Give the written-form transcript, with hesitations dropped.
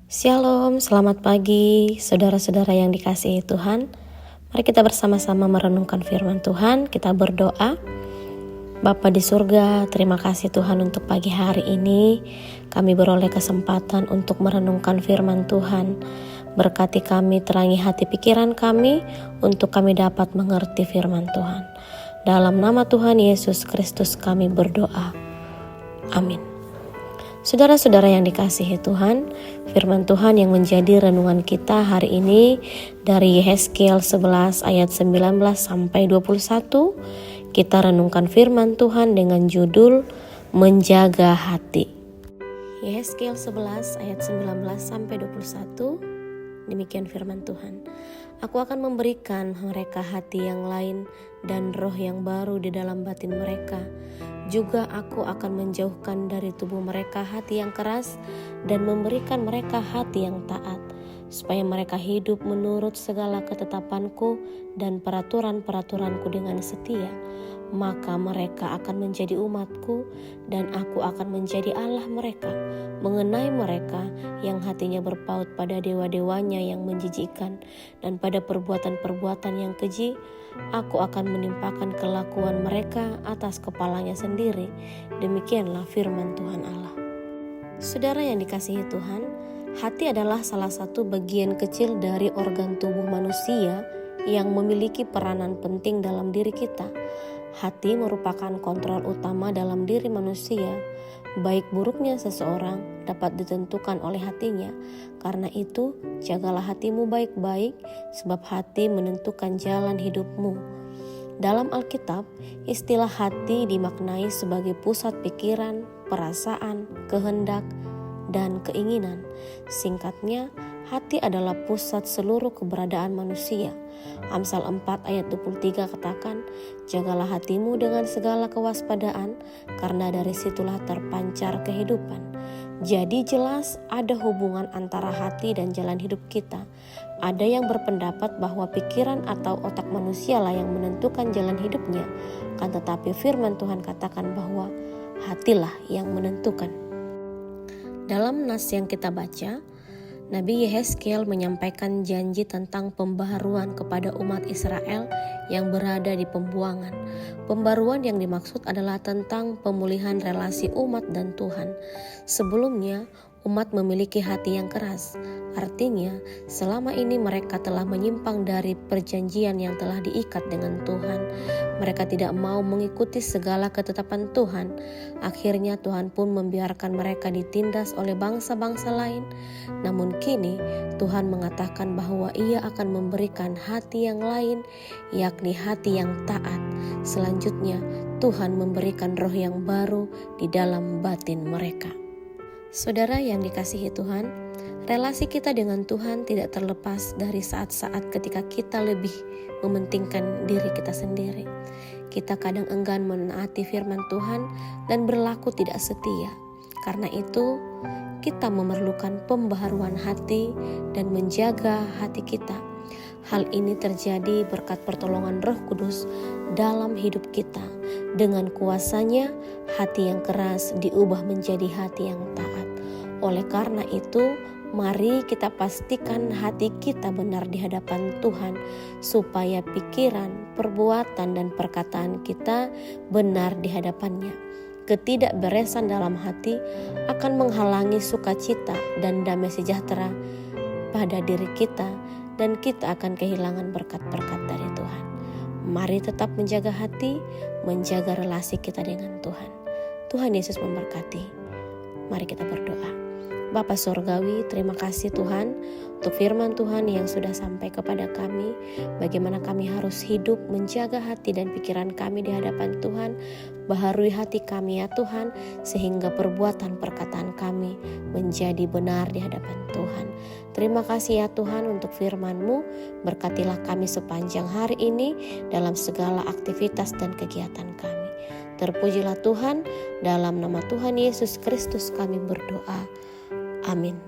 Shalom, selamat pagi saudara-saudara yang dikasihi Tuhan. Mari kita bersama-sama merenungkan firman Tuhan. Kita berdoa. Bapa di surga, terima kasih Tuhan untuk pagi hari ini. Kami beroleh kesempatan untuk merenungkan firman Tuhan. Berkati kami, terangi hati pikiran kami untuk kami dapat mengerti firman Tuhan. Dalam nama Tuhan Yesus Kristus kami berdoa. Amin. Saudara-saudara yang dikasihi Tuhan, firman Tuhan yang menjadi renungan kita hari ini dari Yehezkiel 11 ayat 19 sampai 21. Kita renungkan firman Tuhan dengan judul Menjaga Hati. Yehezkiel 11 ayat 19 sampai 21. Demikian firman Tuhan. Aku akan memberikan mereka hati yang lain dan roh yang baru di dalam batin mereka. Juga aku akan menjauhkan dari tubuh mereka hati yang keras dan memberikan mereka hati yang taat, supaya mereka hidup menurut segala ketetapanku dan peraturan-peraturanku dengan setia. Maka mereka akan menjadi umatku dan aku akan menjadi Allah mereka. Mengenai mereka yang hatinya berpaut pada dewa-dewanya yang menjijikkan dan pada perbuatan-perbuatan yang keji, aku akan menimpakan kelakuan mereka atas kepalanya sendiri. Demikianlah firman Tuhan Allah. Saudara yang dikasihi Tuhan, hati adalah salah satu bagian kecil dari organ tubuh manusia yang memiliki peranan penting dalam diri kita. Hati merupakan kontrol utama dalam diri manusia. Baik buruknya seseorang dapat ditentukan oleh hatinya. Karena itu, jagalah hatimu baik-baik, sebab hati menentukan jalan hidupmu. Dalam Alkitab, istilah hati dimaknai sebagai pusat pikiran, perasaan, kehendak, dan keinginan. Singkatnya, hati adalah pusat seluruh keberadaan manusia. Amsal 4 ayat 23 katakan, jagalah hatimu dengan segala kewaspadaan, karena dari situlah terpancar kehidupan. Jadi jelas ada hubungan antara hati dan jalan hidup kita. Ada yang berpendapat bahwa pikiran atau otak manusia lah yang menentukan jalan hidupnya. Kan tetapi firman Tuhan katakan bahwa hatilah yang menentukan. Dalam nas yang kita baca, Nabi Yehezkiel menyampaikan janji tentang pembaharuan kepada umat Israel yang berada di pembuangan. Pembaruan yang dimaksud adalah tentang pemulihan relasi umat dan Tuhan. Sebelumnya, umat memiliki hati yang keras. Artinya, selama ini mereka telah menyimpang dari perjanjian yang telah diikat dengan Tuhan. Mereka tidak mau mengikuti segala ketetapan Tuhan. Akhirnya Tuhan pun membiarkan mereka ditindas oleh bangsa-bangsa lain. Namun kini Tuhan mengatakan bahwa Ia akan memberikan hati yang lain, yakni hati yang taat. Selanjutnya Tuhan memberikan roh yang baru di dalam batin mereka. Saudara yang dikasihi Tuhan, relasi kita dengan Tuhan tidak terlepas dari saat-saat ketika kita lebih mementingkan diri kita sendiri. Kita kadang enggan menaati firman Tuhan dan berlaku tidak setia. Karena itu, kita memerlukan pembaharuan hati dan menjaga hati kita. Hal ini terjadi berkat pertolongan Roh Kudus dalam hidup kita. Dengan kuasanya, hati yang keras diubah menjadi hati yang taat. Oleh karena itu, mari kita pastikan hati kita benar di hadapan Tuhan, supaya pikiran, perbuatan, dan perkataan kita benar di hadapannya. Ketidakberesan dalam hati akan menghalangi sukacita dan damai sejahtera pada diri kita, dan kita akan kehilangan berkat-berkat dari Tuhan. Mari tetap menjaga hati, menjaga relasi kita dengan Tuhan. Tuhan Yesus memberkati. Mari kita berdoa. Bapa Surgawi, terima kasih Tuhan untuk firman Tuhan yang sudah sampai kepada kami. Bagaimana kami harus hidup menjaga hati dan pikiran kami di hadapan Tuhan. Baharui hati kami ya Tuhan, sehingga perbuatan perkataan kami menjadi benar di hadapan Tuhan. Terima kasih ya Tuhan untuk firman-Mu. Berkatilah kami sepanjang hari ini dalam segala aktivitas dan kegiatan kami. Terpujilah Tuhan, dalam nama Tuhan Yesus Kristus kami berdoa. Amin.